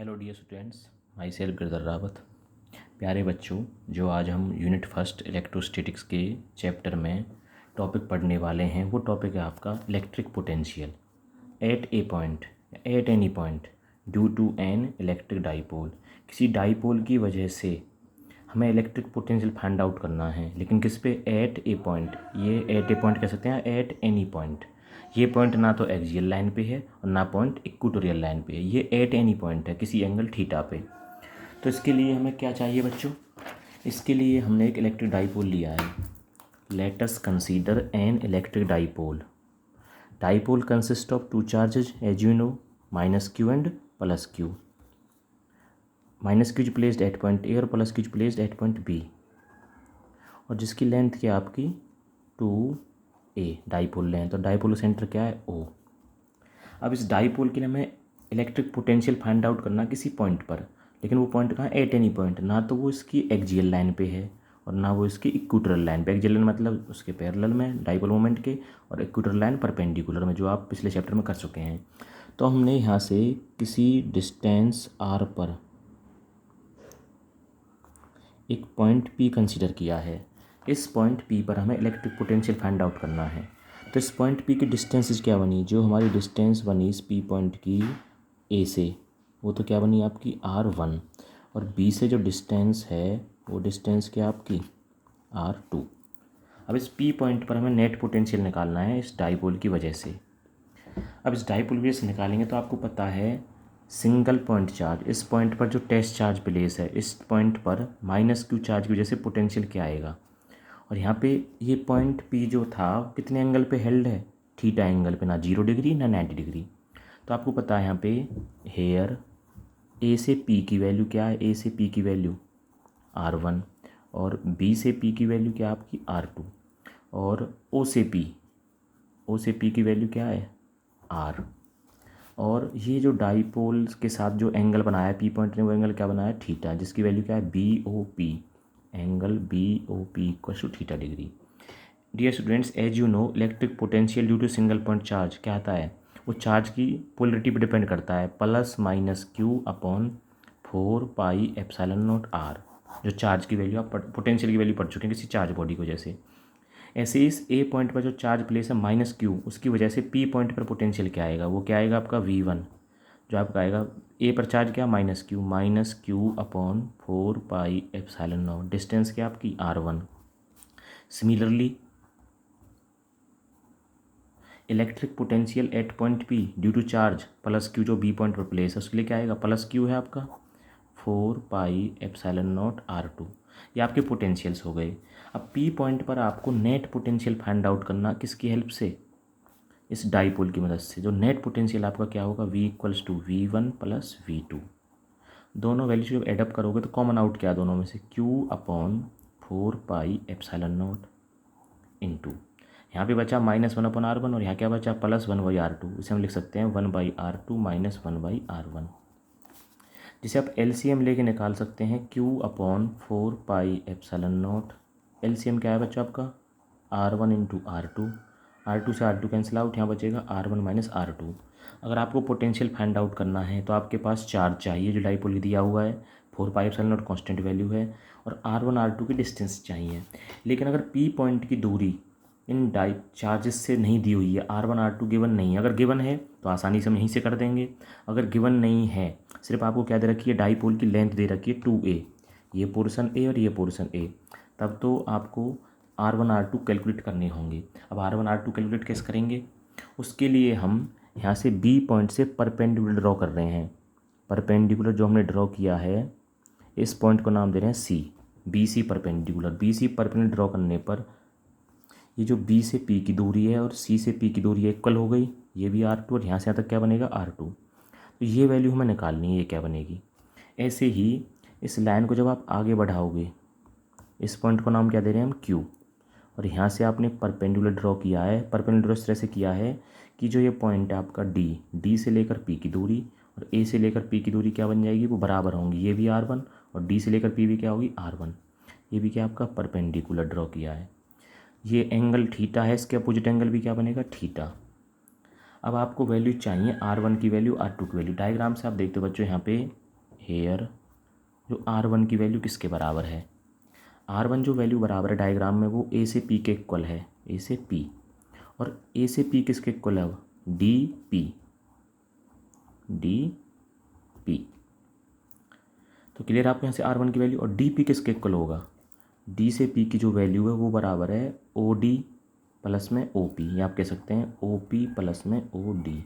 Hello dear students, myself Girdhar Rawat. प्यारे बच्चों, जो आज हम यूनिट फर्स्ट इलेक्ट्रोस्टैटिक्स के चैप्टर में टॉपिक पढ़ने वाले हैं वो टॉपिक है आपका electric potential at a point, at any point due to an electric dipole. किसी डाइपोल की वजह से हमें इलेक्ट्रिक पोटेंशियल फाइंड आउट करना है, लेकिन किस पे? Eight a point. ये एट ए पॉइंट कह सकते हैं, एट एनी पॉइंट। ये पॉइंट ना तो एक्सियल लाइन पे है और ना पॉइंट इक्वेटोरियल लाइन पे है, ये एट एनी पॉइंट है किसी एंगल थीटा पे। तो इसके लिए हमें क्या चाहिए बच्चों? इसके लिए हमने एक इलेक्ट्रिक डाइपोल लिया है। Let us consider an electric dipole. Dipole consist of two charges as you know, minus q and plus q. Minus q placed at point A और plus q placed at point B, और जिसकी length क्या है आपकी 2a। Dipole length, तो dipole centre क्या है? O। अब इस डाइपोल के लिए हमें इलेक्ट्रिक पोटेंशियल फाइंड आउट करना किसी पॉइंट पर, लेकिन वो पॉइंट कहाँ? Eight any point. ना तो वो इसकी एक्सियल लाइन पे है और ना वो इसकी इक्वेटोरियल लाइन पे। एक्सियल लाइन मतलब उसके पैरेलल में डाइपोल मोमेंट के, और इक्वेटोरियल लाइन परपेंडिकुलर में, जो आप पिछले चैप्टर में कर चुके हैं। तो हमने यहाँ से किसी डिस्टेंस r पर एक पॉइंट P कंसीडर किया है। इस पॉइंट P पर हमें इलेक्ट्रिक पोटेंशियल फाइंड आउट करना है। तो इस पॉइंट P की डिस्टेंस क्या बनी? जो हमारी डिस्टेंस बनी इस P पॉइंट की A से, वो तो क्या बनी आपकी R1, और B से जो डिस्टेंस है वो डिस्टेंस क्या आपकी R2। अब इस P पॉइंट पर हमें नेट पोटेंशियल निकालना है इस डाइपोल की वजह से। अब इस डाइपोल की वजह से निकालेंगे तो आपको पता है सिंगल पॉइंट चार्ज, इस पॉइंट पर जो टेस्ट चार्ज प्लेस है, इस पॉइंट पर माइनस क्यू चार्ज की वजह से पोटेंशियल क्या आएगा। और यहाँ पे ये पॉइंट P जो था कितने एंगल पे हेल्ड है? थीटा एंगल पे, ना 0 डिग्री ना 90 डिग्री। तो आपको पता है यहाँ पे हेयर A से P की वैल्यू क्या है? A से P की वैल्यू R1, और B से P की वैल्यू क्या आपकी R2, और O से P की वैल्यू क्या है? R। और ये जो डाइपोल के साथ जो एंगल बनाया है P पॉइंट ने, वो एंगल क्या बनाया? थीटा, जिसकी वैल्यू क्या है? BOP। Angle BOP equal to theta degree. Dear students, as you know electric potential due to single point charge क्या आता है? वो चार्ज की पोलरिटी पर डिपेंड करता है, plus minus Q upon 4πε0r। जो चार्ज की वैल्यू आप पोटेंशियल की वैल्यू पढ़ चुके हैं किसी चार्ज बॉडी की वजह से। ऐसे इस ए पॉइंट पर जो चार्ज प्लेस है माइनस क्यू, उसकी वजह से पी पॉइंट पर पोटेंशियल क्या आएगा? वो क्या आएगा आपका V1। जो आपका आएगा ए पर चार्ज क्या? Minus Q upon 4πε0। डिस्टेंस क्या आपकी R1। Similarly electric potential at point P due to charge plus q, जो B पॉइंट पर प्लेस है, उसके लिए क्या आएगा? प्लस क्यू है आपका 4πε0r2। ये आपके पोटेंशियल्स हो गए। अब P पॉइंट पर आपको नेट पोटेंशियल फाइंड आउट करना किसकी हेल्प से? इस डाइपोल की मदद से। जो नेट पोटेंशियल आपका क्या होगा? V equals to V1 plus V2। दोनों वैल्यू जब एडअप करोगे तो कॉमन आउट क्या दोनों में से? Q अपॉन 4πε0 इंटू, यहाँ पे बचा -1/R1, और यहाँ क्या बचा? +1/R2। इसे हम लिख सकते हैं 1/R2 माइनस 1/R1, जिसे आप LCM लेके निकाल सकते हैं Q अपॉन 4πε0। LCM क्या है बच्चों आपका? R1 इंटू R2 से R2 कैंसिल आउट, यहाँ बचेगा R1 माइनस R2। अगर आपको पोटेंशियल फाइंड आउट करना है तो आपके पास चार्ज चाहिए जो डाइपोल दिया हुआ है, 4πε0 कांस्टेंट वैल्यू है, और R1 R2 की डिस्टेंस चाहिए। लेकिन अगर P पॉइंट की दूरी इन चार्जेस से नहीं दी हुई है, R1 R2 गिवन नहीं है। अगर गिवन है तो आसानी से हम यहीं से कर देंगे। अगर गिवन नहीं है, सिर्फ आपको क्या दे रखी है? डाइपोल की लेंथ दे रखी है 2a, ये पोर्शन A और ये पोर्शन A, तब तो आपको R1 R2 कैलकुलेट करने होंगे। अब R1 R2 कैलकुलेट कैसे करेंगे? उसके लिए हम यहाँ से B पॉइंट से परपेंडिकुलर ड्रॉ कर रहे हैं। परपेंडिकुलर जो हमने ड्रॉ किया है, इस पॉइंट को नाम दे रहे हैं C। BC परपेंडिकुलर ड्रॉ करने पर ये जो B से P की दूरी है और C से P की दूरी इक्वल हो गई। ये भी R2, और यहाँ से यहाँ तक क्या बनेगा? R2। तो ये वैल्यू हमें निकालनी है, ये क्या बनेगी। ऐसे ही इस लाइन को जब आप आगे बढ़ाओगे, इस पॉइंट को नाम क्या दे रहे हैं हम? Q। और यहाँ से आपने परपेंडिकुलर ड्रॉ किया है। परपेंडिकुलर इस तरह से किया है कि जो ये पॉइंट है आपका D से लेकर P की दूरी और A से लेकर P की दूरी क्या बन जाएगी? वो बराबर होंगी। ये भी R1 और D से लेकर P भी क्या होगी? R1। ये भी क्या आपका परपेंडिकुलर ड्रॉ किया है। ये एंगल थीटा है, इसके अपोजिट एंगल भी क्या बनेगा? थीटा। अब आपको वैल्यू चाहिए R1 की वैल्यू, R2 की वैल्यू। डायग्राम से आप देखते हो बच्चों, यहाँ पे हेयर जो R1 की वैल्यू किसके बराबर है, R1 जो वैल्यू बराबर है डायग्राम में वो A से P के इक्वल है, A से P, और A से P किसके इक्वल है, डी पी। तो क्लियर आपको यहाँ से R1 की वैल्यू, और डी पी किसके इक्वल होगा, डी से पी की जो वैल्यू है वो बराबर है ओ डी प्लस में ओ पी, या आप कह सकते हैं ओ पी प्लस में ओ डी।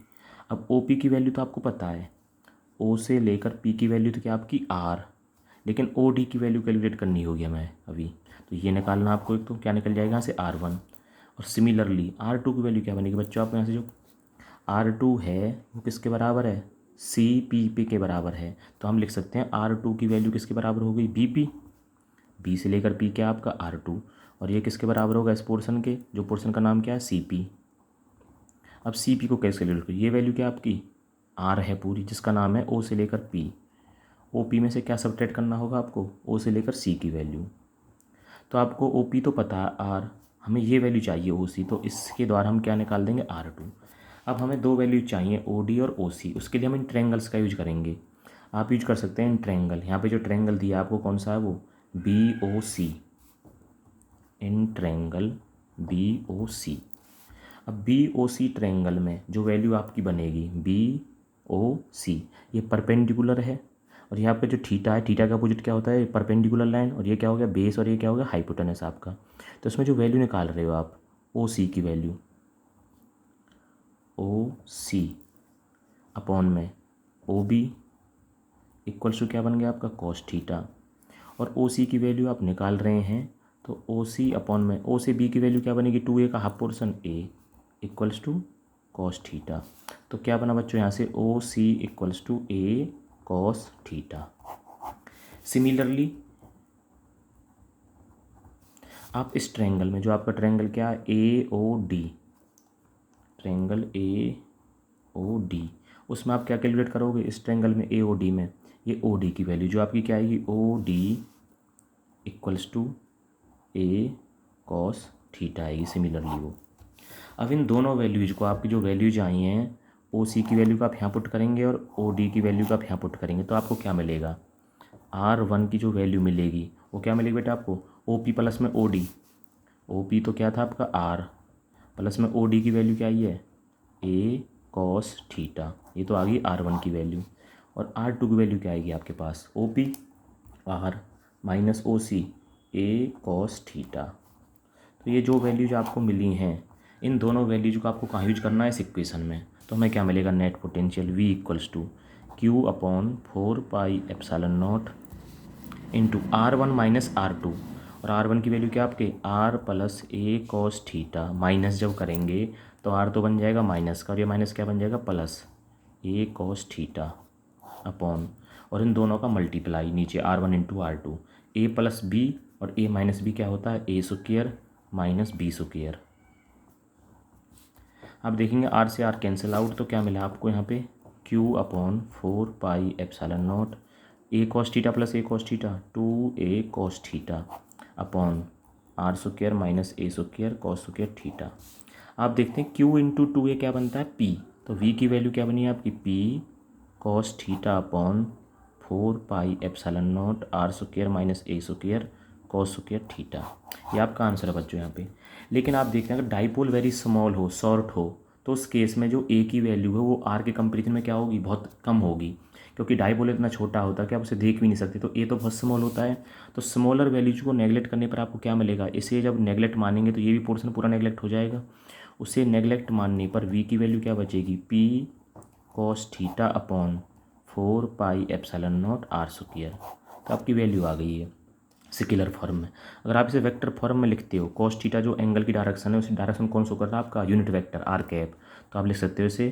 अब ओ पी की वैल्यू तो आपको पता है, ओ से लेकर पी की वैल्यू तो क्या आपकी आर, लेकिन ओ डी की वैल्यू कैलकुलेट करनी होगी हमें अभी, तो ये निकालना आपको, एक तो क्या निकल जाएगा यहाँ से R1, और सिमिलरली R2 की वैल्यू क्या बनेगी बच्चों, आपको यहाँ से जो R2 है वो किसके बराबर है, सी पी पी के बराबर है, तो हम लिख सकते हैं R2 की वैल्यू किसके बराबर हो गई, बी पी, बी से लेकर पी क्या आपका R2, और ये किसके बराबर होगा, इस पोर्शन के, जो पोर्शन का नाम क्या है सी पी। अब सी पी को कैसे कैलकुलेट करें, ये वैल्यू क्या आपकी आर है पूरी, जिसका नाम है ओ से लेकर पी, ओ पी में से क्या सबट्रैक्ट करना होगा आपको, ओ से लेकर सी की वैल्यू, तो आपको ओ पी तो पता है आर, हमें ये वैल्यू चाहिए ओ सी, तो इसके द्वारा हम क्या निकाल देंगे R2। अब हमें दो वैल्यू चाहिए ओ डी और ओ सी, उसके लिए हम इन ट्रायंगल्स का यूज करेंगे, आप यूज कर सकते हैं इन ट्रायंगल, यहाँ पे जो ट्रायंगल दिया आपको कौन सा है वो B O C, in triangle B O C. अब बी ओ सी ट्रायंगल में जो वैल्यू आपकी बनेगी बी ओ सी, ये परपेंडिकुलर है, और यहाँ पे जो थीटा है, थीटा का अपोजिट क्या होता है, परपेंडिकुलर लाइन, और ये क्या हो गया बेस, और ये क्या हो गया हाइपोटेनस आपका। तो इसमें जो वैल्यू निकाल रहे हो आप ओ सी की वैल्यू, ओ सी अपॉन में ओ बी इक्वल्स टू क्या बन गया आपका कॉस थीटा, और ओ सी की वैल्यू आप निकाल रहे हैं, तो ओ सी अपॉन में ओ से बी की वैल्यू क्या बनेगी, 2a का half portion a equals to cos theta. तो क्या बना बच्चों यहाँ से O C equals to a cos theta. Similarly आप इस ट्रायंगल में, जो आपका ट्रायंगल क्या है A O D, triangle A O D, उसमें आप क्या कैलकुलेट करोगे, इस ट्रायंगल में ए ओ डी में ये ओ डी की वैल्यू जो आपकी क्या आएगी, O D equals to a cos theta आएगी सिमिलरली वो। अब इन दोनों वैल्यूज को, आपकी जो वैल्यूज आई हैं ओ सी की वैल्यू को आप यहाँ पुट करेंगे और ओ डी की वैल्यू को आप यहाँ पुट करेंगे, तो आपको क्या मिलेगा, R1 की जो वैल्यू मिलेगी वो क्या मिलेगी बेटा आपको, ओ पी प्लस में ओ डी, ओ पी तो क्या था आपका R, प्लस में ओ डी की वैल्यू क्या आई है ए कॉस थीटा, ये तो आ गई R1 की वैल्यू, और R2 की वैल्यू क्या आएगी आपके पास, O P R minus O सी ए कॉस थीटा। तो ये जो वैल्यूज आपको मिली हैं, इन दोनों वैल्यूज को आपको कहाँ यूज करना है इस इक्वेशन में, तो हमें क्या मिलेगा, net potential V equals to q upon 4πε0 into R1 minus R2, और R1 की वैल्यू क्या आपके R plus a cos theta, minus जब करेंगे तो R तो बन जाएगा माइनस का, और ये माइनस क्या बन जाएगा plus a cos theta upon, और इन दोनों का मल्टीप्लाई नीचे R1 इंटू R2, ए प्लस बी और ए माइनस बी क्या होता है ए स्क्वायर माइनस बी स्क्वायर। आप देखेंगे R से R कैंसिल आउट, तो क्या मिला आपको यहाँ पे Q upon 4πε0 a cos theta plus a cos theta 2a cos theta upon R square minus a square cos square theta. आप देखते हैं Q इंटू 2a क्या बनता है P, तो V की वैल्यू क्या बनी है आपकी P cos theta upon 4πε0 R square minus a square cos square theta. ये आपका आंसर है बच्चों यहाँ पे। लेकिन आप देखते हैं अगर डाइपोल वेरी स्मॉल हो, शॉर्ट हो, तो उस केस में जो ए की वैल्यू है वो आर के कंपेरिजन में क्या होगी, बहुत कम होगी, क्योंकि डाइपोल इतना छोटा होता है कि आप उसे देख भी नहीं सकते, तो ए तो बहुत स्मॉल होता है। तो स्मॉलर वैल्यूज को नेगलेक्ट करने पर आपको क्या मिलेगा, इसे जब नेगलेक्ट मानेंगे तो ये भी पोर्शन पूरा नेगलेक्ट हो जाएगा। उसे नेगलेक्ट मानने पर वी की वैल्यू क्या बचेगी, p cos theta upon 4πε0 r square. तो आपकी वैल्यू आ गई है स्केलर फॉर्म में। अगर आप इसे वेक्टर फॉर्म में लिखते हो, कॉस थीटा जो एंगल की डायरेक्शन है, उस डायरेक्शन कौन शो कर रहा है आपका यूनिट वेक्टर आर कैप, तो आप लिख सकते हो इसे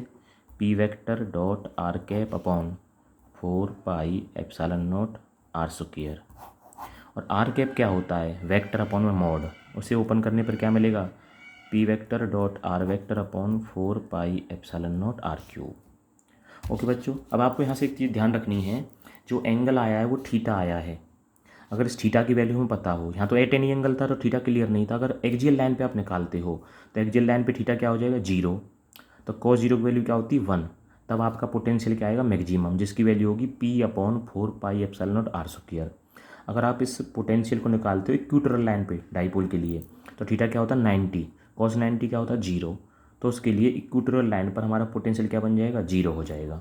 p vector dot r cap upon 4πε0 r square. और आर कैप क्या होता है, वेक्टर अपॉन में मॉड, उसे ओपन करने पर क्या मिलेगा, p vector dot r vector upon 4πε0 r cube. Okay बच्चों, अब आपको यहाँ से एक चीज़ ध्यान रखनी है, जो एंगल आया है वो थीटा आया है। अगर इस थीटा की वैल्यू हमें पता हो, यहाँ तो एट एनी एंगल था तो थीटा क्लियर नहीं था, अगर एक्जियल लाइन पे आप निकालते हो तो एक्जियल लाइन पे थीटा क्या हो जाएगा 0, तो cos 0 की वैल्यू क्या होती है 1, तब आपका पोटेंशियल क्या आएगा, मैक्सिमम, जिसकी वैल्यू होगी P/4πε0r²। अगर आप इस पोटेंशियल को निकालते हो इक्वेटोरियल लाइन पे डाइपोल के लिए, तो थीटा क्या होता है 90, cos 90 क्या होता है 0, तो उसके लिए इक्वेटोरियल लाइन पर हमारा पोटेंशियल क्या बन जाएगा, 0 हो जाएगा।